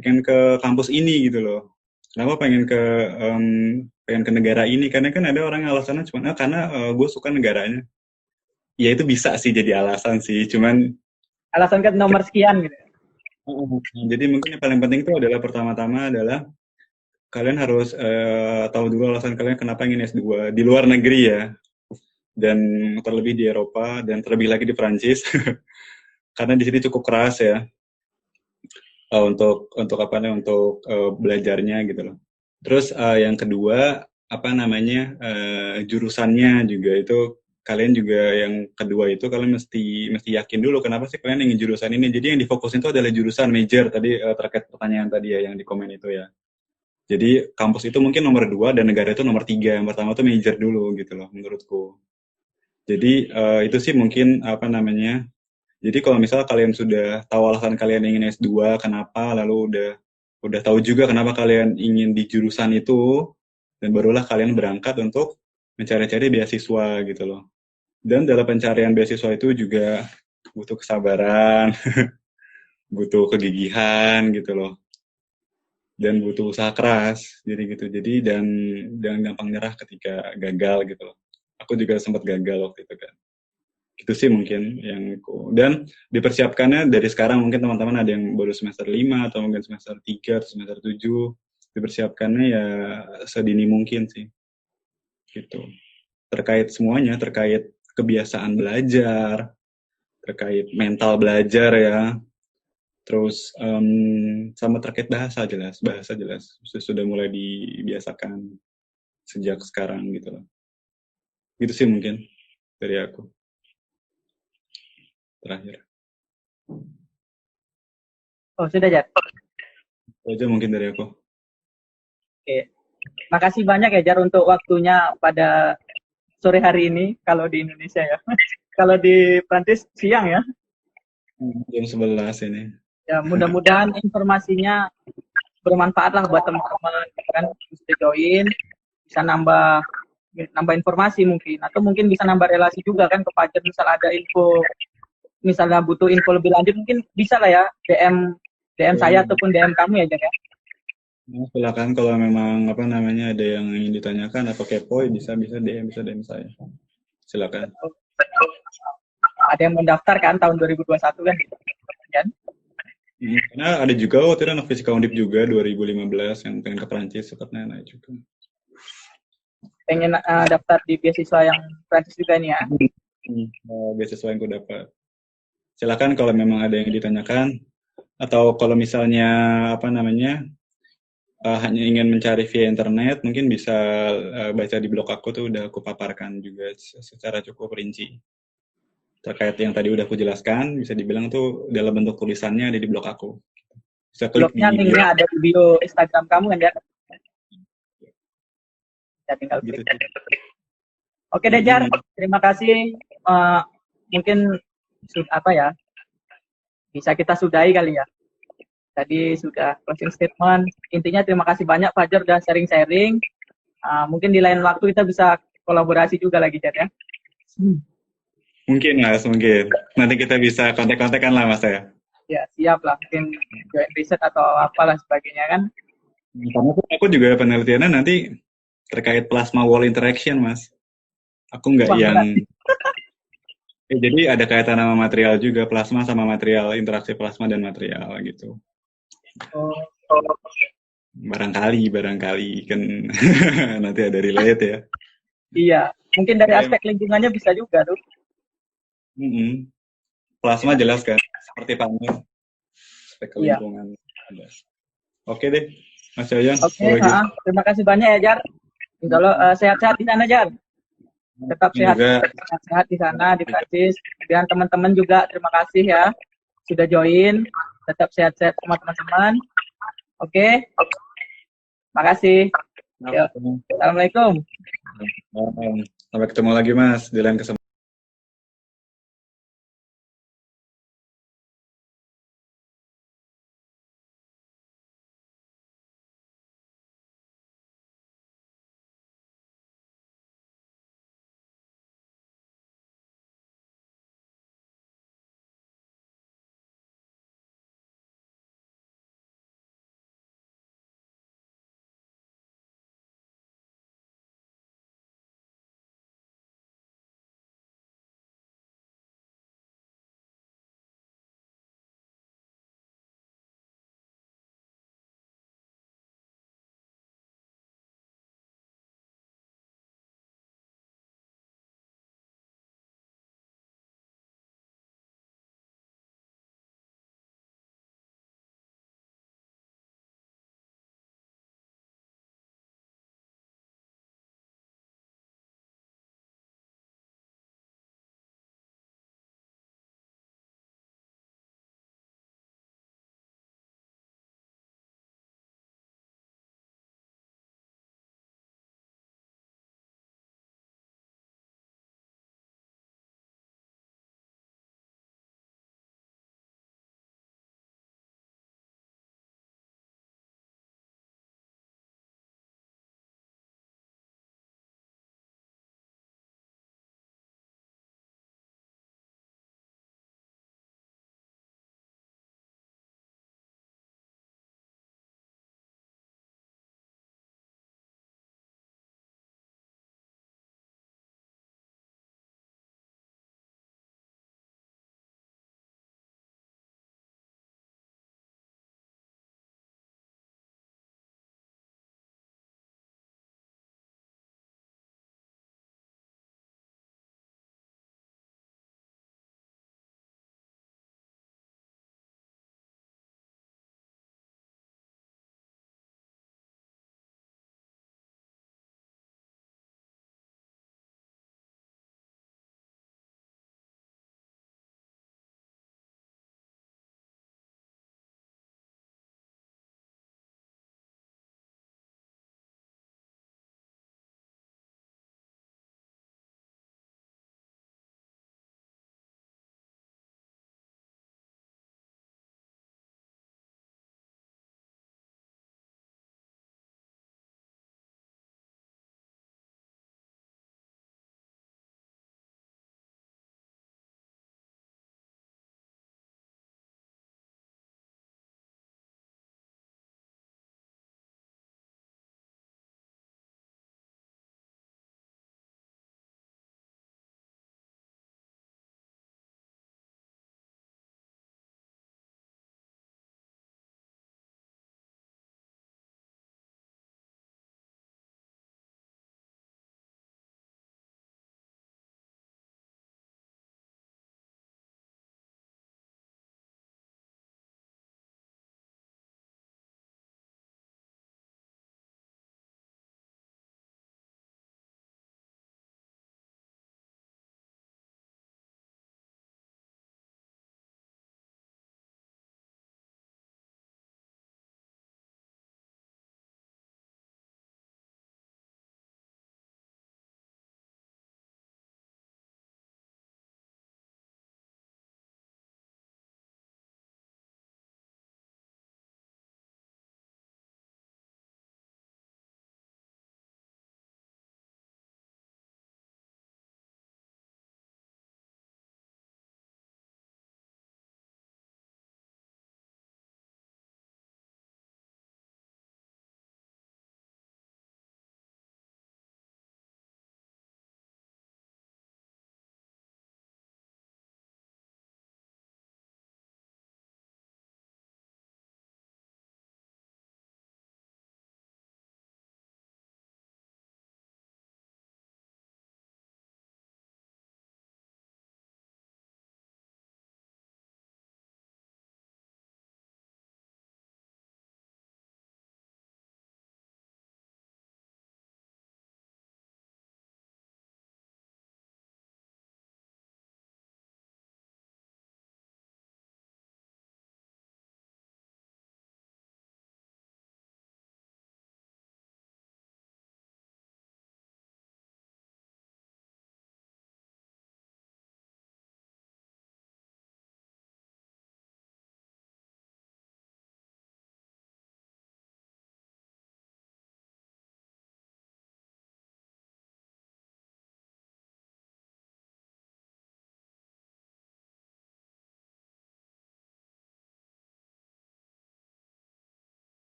ke kampus ini gitu loh. Kenapa pengen ke negara ini? Karena kan ada orang yang alasannya cuma karena gue suka negaranya. Ya itu bisa sih jadi alasan sih, cuman Alasan ke nomor sekian gitu. Jadi mungkin yang paling penting itu adalah pertama-tama adalah kalian harus tahu dulu alasan kalian kenapa ingin S2 di luar negeri ya, dan terlebih di Eropa dan terlebih lagi di Prancis karena di sini cukup keras ya, untuk apa nih, untuk belajarnya gitu loh. Terus yang kedua apa namanya, jurusannya juga itu, kalian juga yang kedua itu kalian mesti yakin dulu kenapa sih kalian ingin jurusan ini. Jadi yang difokusin itu adalah jurusan major tadi, terkait pertanyaan tadi ya yang di komen itu ya. Jadi kampus itu mungkin nomor 2 dan negara itu nomor 3. Yang pertama tuh major dulu gitu loh menurutku. Jadi itu sih mungkin apa namanya. Jadi kalau misalnya kalian sudah tahu alasan kalian ingin S2 kenapa, lalu udah tahu juga kenapa kalian ingin di jurusan itu, dan barulah kalian berangkat untuk mencari-cari beasiswa gitu loh. Dan dalam pencarian beasiswa itu juga butuh kesabaran, butuh kegigihan gitu loh, dan butuh usaha keras. Jadi gitu. Jadi dan jangan gampang nyerah ketika gagal gitu loh. Aku juga sempat gagal waktu itu kan. Itu sih mungkin yang dan dipersiapkannya dari sekarang. Mungkin teman-teman ada yang baru semester 5 atau mungkin semester 3 atau semester 7, dipersiapkannya ya sedini mungkin sih gitu, terkait semuanya, terkait kebiasaan belajar, terkait mental belajar ya, terus sama terkait bahasa jelas sudah mulai dibiasakan sejak sekarang gitu loh. Gitu sih mungkin dari aku terakhir. Oh, sudah, Jar. Itu aja mungkin dari aku. Oke. Makasih banyak ya, Jar, untuk waktunya pada sore hari ini, kalau di Indonesia ya. Kalau di Prancis siang ya. Jam 11 ini. Ya, mudah-mudahan informasinya bermanfaat lah buat teman-teman kan, bisa join, bisa nambah informasi mungkin, atau mungkin bisa nambah relasi juga kan ke Fajar. Misal ada info, misalnya butuh info lebih lanjut, mungkin bisa lah ya DM saya ataupun DM kamu ya, Jar ya. Nah, silakan kalau memang apa namanya ada yang ingin ditanyakan atau kepo, bisa DM saya. Silakan. Ada yang mendaftar kan tahun 2021 kan? Karena ada juga waktu itu anak fisika undip juga 2015 yang pengen ke Prancis, sepertinya naik juga. Pengen daftar di beasiswa yang Prancis juga nih ya. Beasiswa yang ku dapat. Silakan kalau memang ada yang ditanyakan, atau kalau misalnya apa namanya hanya ingin mencari via internet, mungkin bisa baca di blog aku tuh, udah aku paparkan juga secara cukup rinci. Terkait yang tadi udah aku jelaskan, bisa dibilang tuh dalam bentuk tulisannya ada di blog aku. Bisa klik blognya, di linknya ada di bio Instagram kamu kan ya? Ya tinggal klik. gitu. Oke deh, Jar, terima kasih. Mungkin apa ya, bisa kita sudahi kali ya. Tadi sudah closing statement. Intinya terima kasih banyak Fajar udah sharing-sharing. Mungkin di lain waktu kita bisa kolaborasi juga lagi, Jar ya. Mungkin Mas, mungkin. Nanti kita bisa kontak-kontakan lah Mas ya. Ya, siap lah. Mungkin join riset atau apalah sebagainya kan. Karena aku juga penelitiannya nanti terkait plasma wall interaction Mas. Aku nggak yang... jadi ada kaitan sama material juga, plasma sama material, interaksi plasma dan material gitu. Barangkali kan nanti ada relate ya. Iya, mungkin dari aspek lingkungannya bisa juga tuh. Plasma jelas kan, seperti panel. Aspek lingkungan ada. Oke deh, Mas Yoyon. Oke, terima kasih banyak ya, Jar. Insya Allah sehat-sehat di sana, Jar. Tetap sehat di sana, di Prancis. Dan teman-teman juga terima kasih ya sudah join. Tetap sehat-sehat semua teman-teman. Oke. Makasih. Assalamualaikum. Sampai ketemu lagi Mas di lain kesempatan.